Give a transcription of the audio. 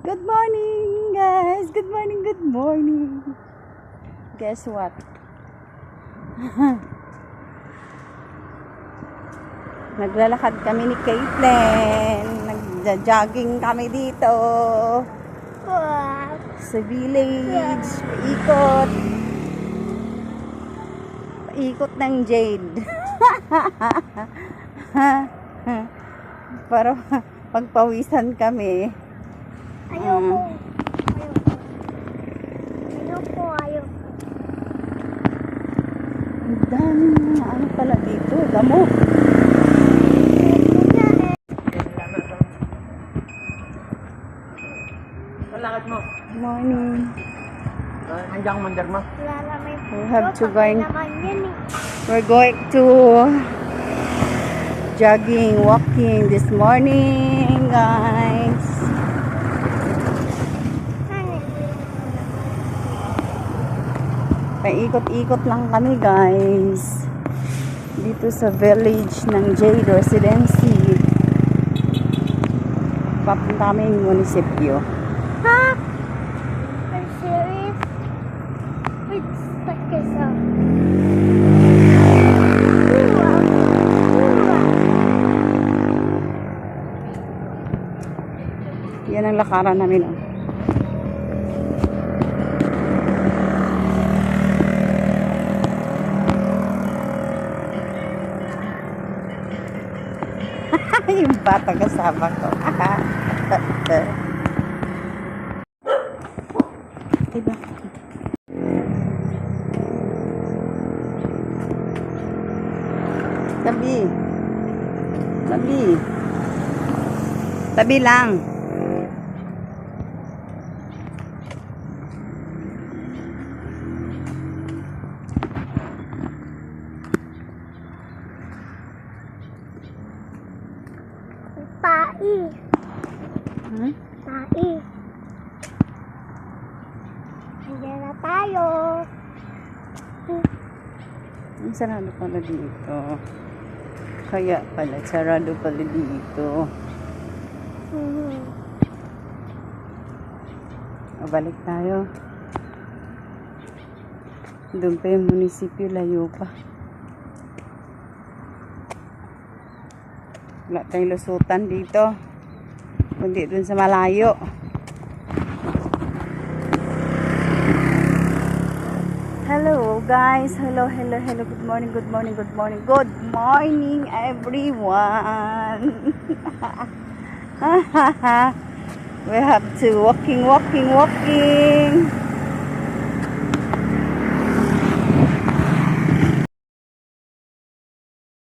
Good morning, guys. Good morning, good morning. Guess what? Naglalakad kami ni Caitlin. Nagja-jogging kami dito. Sa village. Paikot. Paikot ng Jade. Para pagpawisan kami. Ayoko. Ayoko. Ang dami na ano pala dito. Damo. Lakad mo. Morning. Andiyan ang mandar mo. We have to going. Naman yan eh. We're going to jogging, walking this morning, guys. Paikot-ikot lang kami, guys. Dito sa village ng Jade Residency. Papunta kami yung munisipyo. Ha? Are you serious? It's stuck as up. Yan ang lakaran namin. Oh. Yung bata kasama ko. Diba? Tabi. Tabi. Tabi lang. Tai. Hmm? Tai. Andiyan na tayo. Ang sarado pala dito. Kaya pala, sarado pala dito. O, balik tayo. Doon pa yung munisipyo, layo pa. Wala tayong lusutan dito. Kundi dun sa malayo. Hello guys. Hello. Good morning. Good morning everyone. We have to walking.